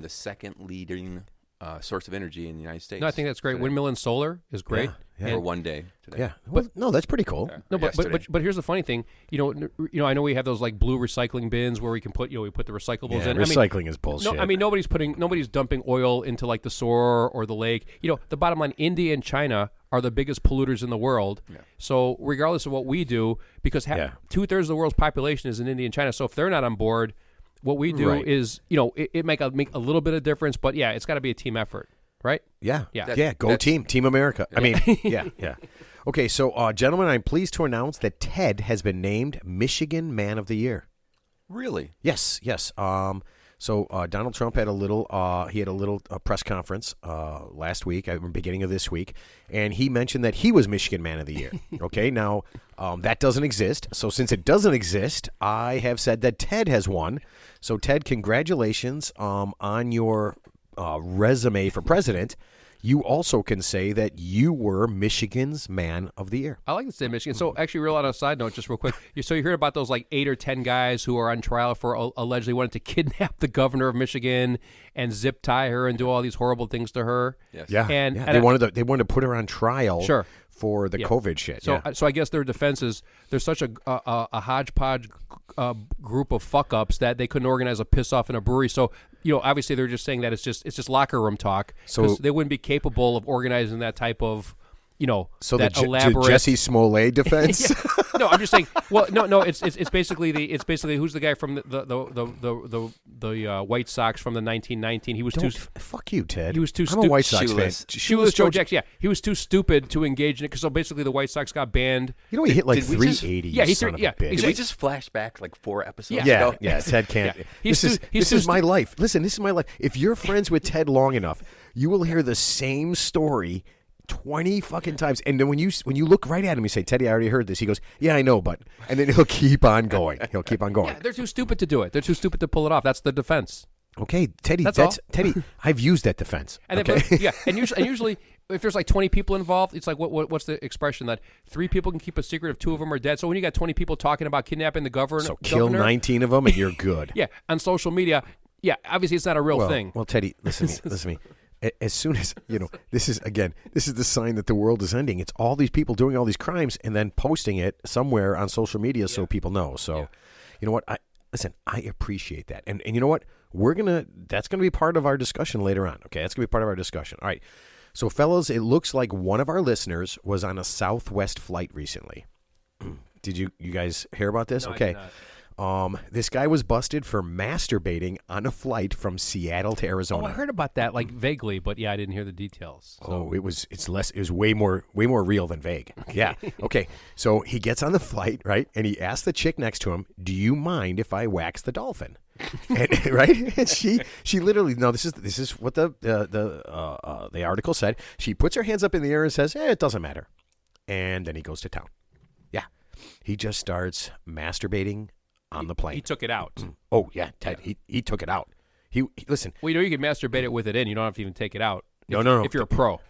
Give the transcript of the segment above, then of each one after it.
the second leading source of energy in the United States. No, I think that's great. today. Windmill and solar is great. For one day today. Yeah. Well, no, that's pretty cool. Yeah. No, Yesterday. but here's the funny thing. I know we have those like blue recycling bins where we can put we put the recyclables in. Recycling is bullshit. No, I mean nobody's dumping oil into like the Soar or the lake. The bottom line, India and China are the biggest polluters in the world. Yeah. So regardless of what we do, because 2/3 of the world's population is in India and China, so if they're not on board, what we do is it make a little bit of difference. But yeah, it's got to be a team effort. Right? Yeah. Yeah. Go Team America. I mean, yeah. Okay, so gentlemen, I'm pleased to announce that Ted has been named Michigan Man of the Year. Really? Yes. So Donald Trump had a little press conference last week, beginning of this week, and he mentioned that he was Michigan Man of the Year. Okay, now that doesn't exist. So since it doesn't exist, I have said that Ted has won. So Ted, congratulations on your resume for president. You also can say that you were Michigan's Man of the Year. I like to say Michigan. So actually, real on a side note, just real quick. So you heard about those like 8 or 10 guys who are on trial for allegedly wanting to kidnap the governor of Michigan and zip tie her and do all these horrible things to her. Yes. Yeah. And they wanted to put her on trial. Sure. For the COVID shit. So I guess their defense is there's such a hodgepodge group of fuck ups that they couldn't organize a piss off in a brewery. So obviously they're just saying that it's just locker room talk. So they wouldn't be capable of organizing that type of so that the elaborate Jesse Smollett defense. No, I'm just saying. Well, no. It's basically who's the guy from the White Sox from the 1919. He was Fuck you, Ted. He was too I'm stupid. a White Sox fan. Shoeless Joe Jackson. Yeah, he was too stupid to engage in it. So basically, the White Sox got banned. He hit like Did we just- 380. Yeah, he son threw- of a yeah, bitch. Did we just flash back like 4 episodes Yeah, ago? yeah. Ted can't. Yeah. This is my life. Listen, this is my life. If you're friends with Ted long enough, you will hear the same story 20 fucking times, and then when you look right at him, you say, "Teddy, I already heard this." He goes, "Yeah, I know, but," and then he'll keep on going. Yeah, they're too stupid to do it. They're too stupid to pull it off. That's the defense. Okay, Teddy. That's all. Teddy. I've used that defense. And okay? and usually if there's like 20 people involved, it's like what's the expression that 3 people can keep a secret if 2 of them are dead. So when you got 20 people talking about kidnapping the governor, So kill 19 of them and you're good. Yeah, on social media, obviously it's not a real thing. Well, Teddy, listen to me. As soon as, this is the sign that the world is ending. It's all these people doing all these crimes and then posting it somewhere on social media so people know. So, you know what? I appreciate that. And you know what? That's going to be part of our discussion later on. Okay, that's going to be part of our discussion. All right. So, fellas, it looks like one of our listeners was on a Southwest flight recently. Did you guys hear about this? No, okay. I did not. This guy was busted for masturbating on a flight from Seattle to Arizona. Oh, I heard about that like vaguely, but I didn't hear the details. So. Oh, it was way more real than vague. Yeah. Okay. So he gets on the flight, right? And he asks the chick next to him, "Do you mind if I wax the dolphin?" And, right? And she literally, no, this is what the article said. She puts her hands up in the air and says, "It doesn't matter." And then he goes to town. Yeah. He just starts masturbating on the plane. He took it out. Oh, yeah, Ted, he took it out. He listen. Well, you can masturbate it with it in. You don't have to even take it out. No. If you're a pro.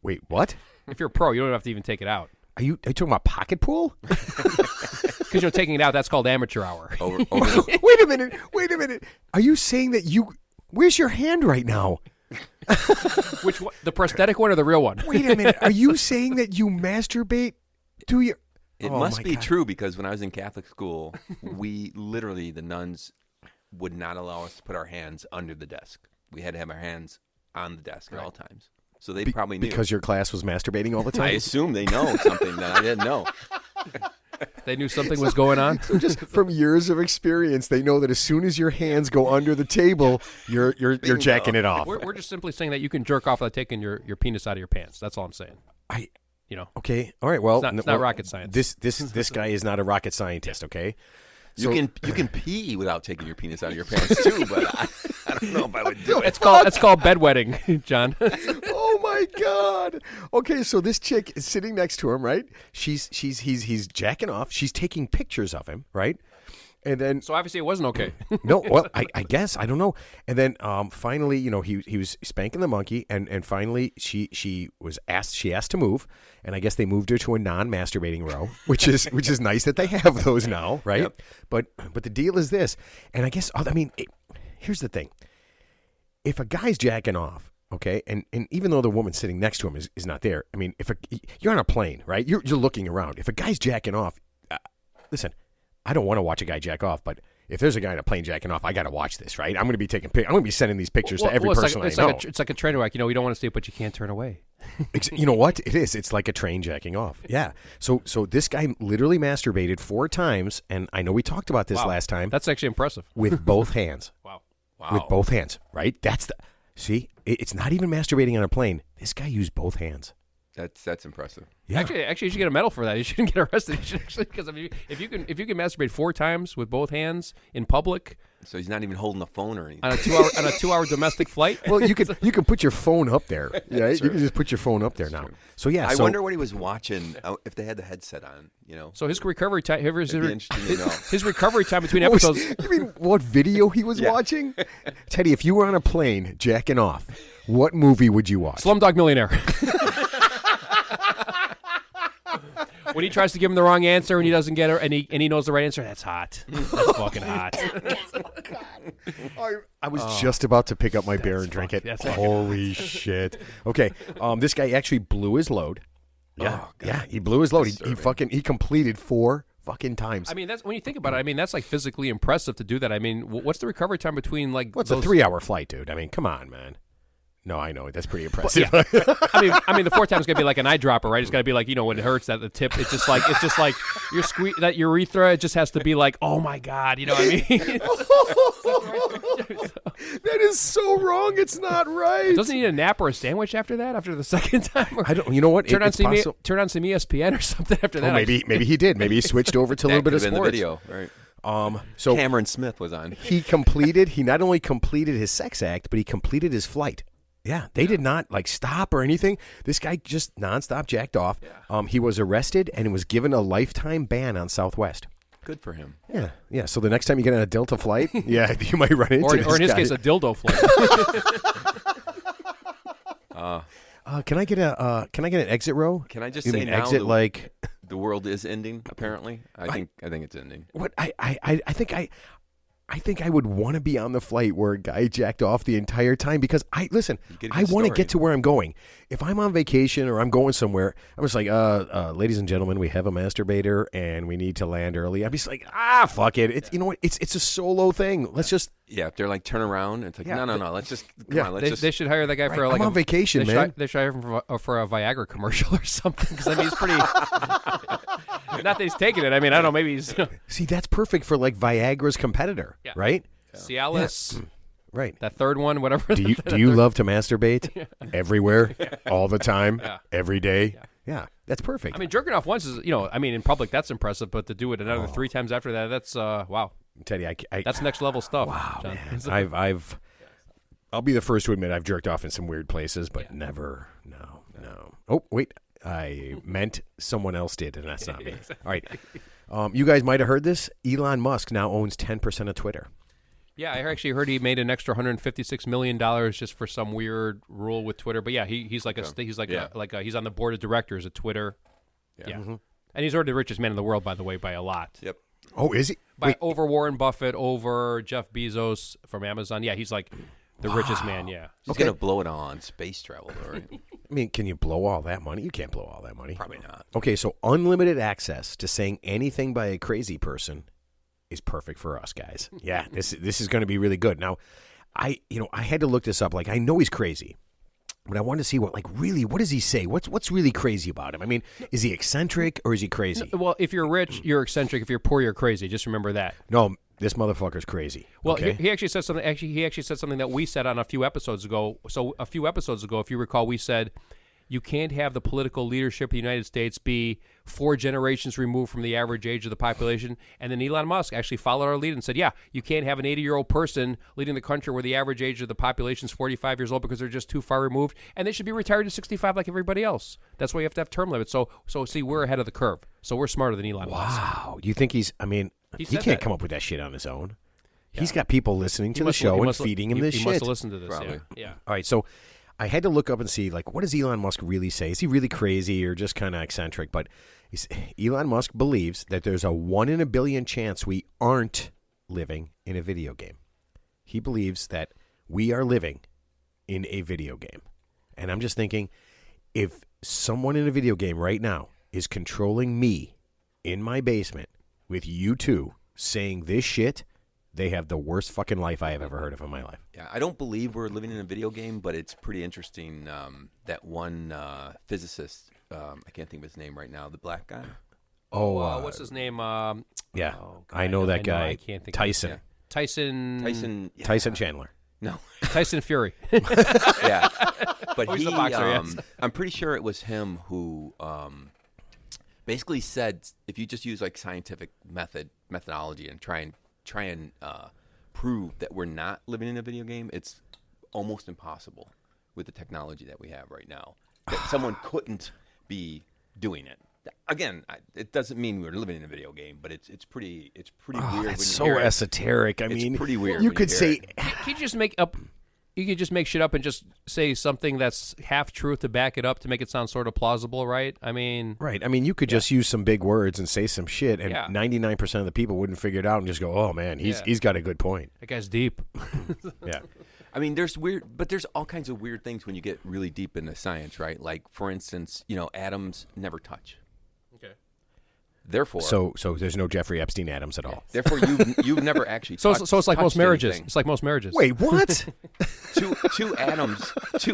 Wait, what? If you're a pro, you don't have to even take it out. Are you talking about pocket pool? Because you're taking it out. That's called amateur hour. Over Wait a minute. Are you saying that where's your hand right now? Which one? The prosthetic one or the real one? Wait a minute. Are you saying that you masturbate to your... It must be true because when I was in Catholic school, we literally, the nuns would not allow us to put our hands under the desk. We had to have our hands on the desk at all times. So they probably knew. Because your class was masturbating all the time? I assume they know something that I didn't know. They knew something was going on? So just from years of experience, they know that as soon as your hands go under the table, you're jacking it off. We're just simply saying that you can jerk off without taking your penis out of your pants. That's all I'm saying. Okay. All right. Well, it's not rocket science. This guy is not a rocket scientist. Okay. You can pee without taking your penis out of your pants too, but I don't know if I would do it. It's called bedwetting, John. Oh my God. Okay, so this chick is sitting next to him, right? He's jacking off. She's taking pictures of him, right? And then So obviously it wasn't okay. no, well, I guess I don't know. And then finally, he was spanking the monkey, and finally she asked to move, and I guess they moved her to a non-masturbating row, which is nice that they have those now, right? Yep. But the deal is this, and I guess here's the thing. if a guy's jacking off, okay, and even though the woman sitting next to him is not there, I mean, you're on a plane, right? You're looking around. If a guy's jacking off, listen, I don't want to watch a guy jack off, but if there's a guy in a plane jacking off, I got to watch this, right? I'm going to be taking pictures. I'm going to be sending these pictures to every person I know. It's like a train wreck. You know, you don't want to see it, but you can't turn away. You know what? It is. It's like a train jacking off. Yeah. So this guy literally masturbated 4 times, and I know we talked about this last time. That's actually impressive. With both hands. Wow. With both hands, right? See, it's not even masturbating on a plane. This guy used both hands. That's impressive. Yeah. Actually, you should get a medal for that. You shouldn't get arrested. You should actually, because if you can masturbate 4 times with both hands in public. So he's not even holding the phone or anything on a 2-hour domestic flight. Well, you can put your phone up there. Yeah, you can just put your phone up there now. True. So yeah, I wonder what he was watching if they had the headset on. You know. So his recovery time. His recovery time between you episodes. You mean what video he was watching? Teddy, if you were on a plane jacking off, what movie would you watch? Slumdog Millionaire. When he tries to give him the wrong answer and he doesn't get her, and he knows the right answer, that's hot. That's fucking hot. I was just about to pick up my beer and drink it. Holy shit! Okay, this guy actually blew his load. Yeah, he blew his load. He completed 4 fucking times. I mean, that's when you think about it. I mean, that's like physically impressive to do that. I mean, what's the recovery time between like? What's a 3-hour flight, dude? I mean, come on, man. No, I know that's pretty impressive. Yeah. I mean, the 4th time is gonna be like an eyedropper, right? It's gotta be like, you know, when it hurts at the tip. It's just like your that urethra. It just has to be like, oh my god, you know what I mean? That is so wrong. It's not right. Doesn't he need a nap or a sandwich after that? After the 2nd time? I don't. You know what? Turn on some ESPN or something after that. Maybe he did. Maybe he switched over to a little bit of sports. The video, right? So Cameron Smith was on. He not only completed his sex act, but he completed his flight. Yeah, they did not like stop or anything. This guy just nonstop jacked off. Yeah. He was arrested and was given a lifetime ban on Southwest. Good for him. Yeah. So the next time you get on a Delta flight, you might run into this or in his guy. case, a dildo flight. Can I get an exit row? Can I just you say mean now exit like the world is ending? Apparently, I think it's ending. What I think I would want to be on the flight where a guy jacked off the entire time because I want to get to where I'm going. If I'm on vacation or I'm going somewhere, I'm just like, ladies and gentlemen, we have a masturbator and we need to land early. I'm just like, fuck it. It's you know what? It's a solo thing. Let's just if they're like turn around. It's like no. Let's just come on. They should hire that guy for like I'm on vacation, man. They should hire him for a Viagra commercial or something because I mean he's pretty. Not that he's taking it. I mean I don't know. Maybe he's. See, that's perfect for like Viagra's competitor, right? Cialis. Yeah. Right. That third one, whatever. Do you love to masturbate everywhere, all the time, every day? Yeah, that's perfect. I mean, jerking off once is, in public, that's impressive, but to do it another 3 times after that, that's, wow. Teddy, that's next level stuff. Wow, John. man. I'll be the first to admit I've jerked off in some weird places, but never, no. Oh, wait, I meant someone else did, and that's not me. All right. You guys might have heard this. Elon Musk now owns 10% of Twitter. Yeah, I actually heard he made an extra $156 million just for some weird rule with Twitter. But yeah, he's like he's on the board of directors at Twitter. Yeah, mm-hmm. And he's already the richest man in the world, by the way, by a lot. Yep. Oh, is he? Over Warren Buffett, over Jeff Bezos from Amazon. Yeah, he's like the richest man. Yeah, he's gonna blow it all on space travel, though, right? I mean, can you blow all that money? You can't blow all that money. Probably not. Okay, so unlimited access to saying anything by a crazy person is perfect for us guys. Yeah, this is going to be really good. Now, I had to look this up. Like, I know he's crazy, but I wanted to see what does he say? What's really crazy about him? I mean, is he eccentric or is he crazy? Well, if you're rich, you're eccentric. If you're poor, you're crazy. Just remember that. No, this motherfucker's crazy. Well, okay? he actually said something. Actually, he actually said something that we said on a few episodes ago. So a few episodes ago, if you recall, we said you can't have the political leadership of the United States be 4 generations removed from the average age of the population. And then Elon Musk actually followed our lead and said, yeah, you can't have an 80-year-old person leading the country where the average age of the population is 45 years old because they're just too far removed, and they should be retired at 65 like everybody else. That's why you have to have term limits. So see, we're ahead of the curve. So we're smarter than Elon Musk. Wow. Do you think he can't come up with that shit on his own? Yeah. He's got people listening to the show and feeding him this shit. He must have listened to this. Probably. Yeah. All right, so I had to look up and see, like, what does Elon Musk really say? Is he really crazy or just kind of eccentric? But Elon Musk believes that there's a 1 in a billion chance we aren't living in a video game. He believes that we are living in a video game. And I'm just thinking, if someone in a video game right now is controlling me in my basement with you two saying this shit, they have the worst fucking life I have ever heard of in my life. Yeah, I don't believe we're living in a video game, but it's pretty interesting that one physicist, I can't think of his name right now, the black guy. What's his name? Yeah, I know that guy. I can't think Tyson. of Tyson. Tyson Chandler. No. Tyson Fury. Yeah. But he's the boxer, yes. I'm pretty sure it was him who basically said if you just use like scientific methodology and try and prove that we're not living in a video game, it's almost impossible with the technology that we have right now. That someone couldn't be doing it. Again, it doesn't mean we're living in a video game, but it's pretty weird. That's so esoteric. I mean, it's pretty weird. You could say, can you just make up? You could just make shit up and just say something that's half truth to back it up to make it sound sort of plausible, right? I mean, right. I mean, you could just use some big words and say some shit, and 99% of the people wouldn't figure it out and just go, "Oh man, he's got a good point." That guy's deep. Yeah. I mean, there's all kinds of weird things when you get really deep into science, right? Like, for instance, atoms never touch. Okay. Therefore, so there's no Jeffrey Epstein Adams at all. Therefore, you've never actually. So it's like most marriages. Anything. It's like most marriages. Wait, what? two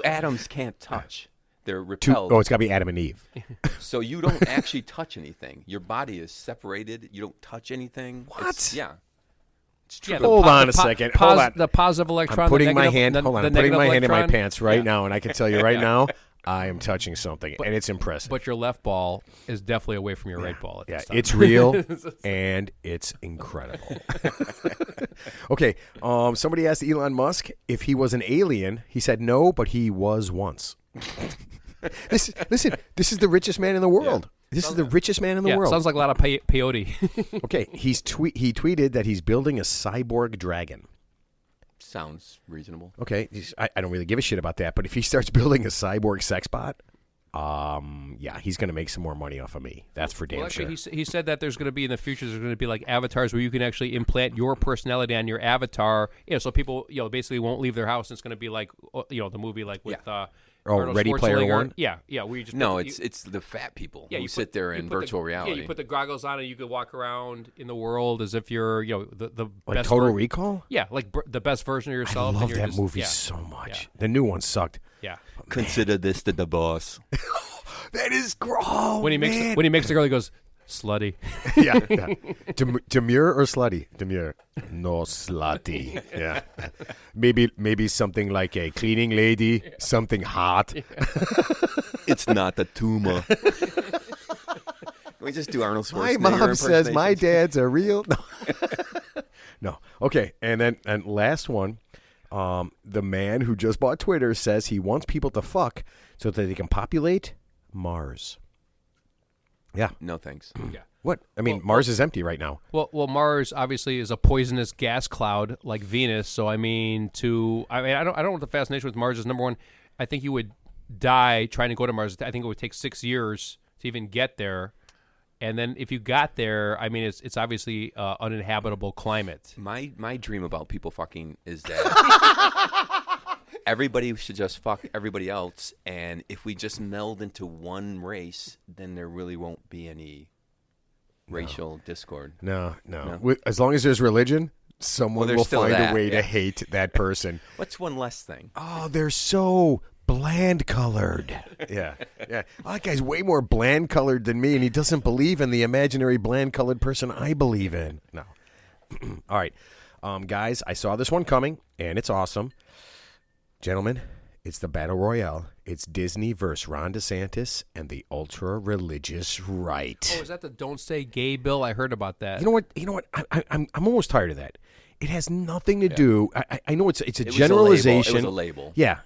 atoms can't touch. They're repelled. It's got to be Adam and Eve. So you don't actually touch anything. Your body is separated. You don't touch anything. What? It's true. Yeah, Hold on a second. Hold on. The positive electron. I'm putting the my negative, hand. the, Hold on. the I'm putting my hand in my electron. pants right now, and I can tell you right now, I am touching something, and it's impressive. But your left ball is definitely away from your right ball at this time. It's real, and it's incredible. Okay, somebody asked Elon Musk if he was an alien. He said no, but he was once. This is the richest man in the world. This is the richest man in the world. Sounds like a lot of peyote. Okay, he tweeted that he's building a cyborg dragon. Sounds reasonable. Okay, I don't really give a shit about that, but if he starts building a cyborg sex bot, he's going to make some more money off of me. That's for damn sure. He said that there's going to be in the future, there's going to be like avatars where you can actually implant your personality on your avatar. So people, basically won't leave their house. And it's going to be like, the movie like with Arnold Ready Player Schwarzenegger. One? Yeah. We just it's the fat people who sit there in virtual reality. Yeah, you put the goggles on and you could walk around in the world as if you're, the like best Total Recall? Yeah, like the best version of yourself. I love that movie so much. Yeah. The new one sucked. Yeah. Consider this the boss. That is gross. When he makes the girl, he goes, slutty. Yeah. Demure or slutty? Demure. No slutty. Yeah. Maybe something like a cleaning lady, something hot. It's not a tumor. Can we just do Arnold Schwarzenegger? My mom says my dad's a real. No. Okay, and last one. The man who just bought Twitter says he wants people to fuck so that they can populate Mars. Yeah. No thanks. Yeah. What? I mean, Mars is empty right now. Well, Mars obviously is a poisonous gas cloud like Venus. So I don't know what the fascination with Mars is. Number one, I think you would die trying to go to Mars. I think it would take 6 years to even get there. And then if you got there, I mean, it's obviously uninhabitable climate. My dream about people fucking is that everybody should just fuck everybody else, and if we just meld into one race, then there really won't be any racial discord. No. As long as there's religion, someone will find a way to hate that person. What's one less thing? Oh, they're so bland colored. Yeah. Oh, that guy's way more bland colored than me, and he doesn't believe in the imaginary bland colored person I believe in. No. All right. Guys, I saw this one coming, and it's awesome. Gentlemen, it's the Battle Royale. It's Disney versus Ron DeSantis and the ultra-religious right. Oh, is that the Don't Say Gay bill? I heard about that. You know what? I'm almost tired of that. It has nothing to do. I know it's a generalization. It was a label. Yeah.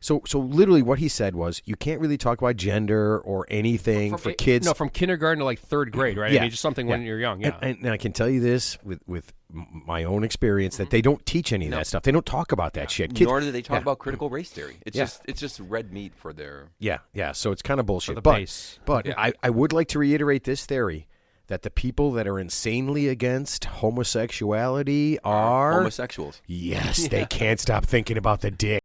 So literally what he said was you can't really talk about gender or anything for kids. No, from kindergarten to like third grade, right? Yeah. I mean, just something when you're young. Yeah. And I can tell you this with my own experience that they don't teach any of that stuff. They don't talk about that shit. Kids, nor do they talk about critical race theory. It's just red meat for their Yeah. So it's kind of bullshit. For the base. But I would like to reiterate this theory that the people that are insanely against homosexuality are homosexuals. Yes, they can't stop thinking about the dick.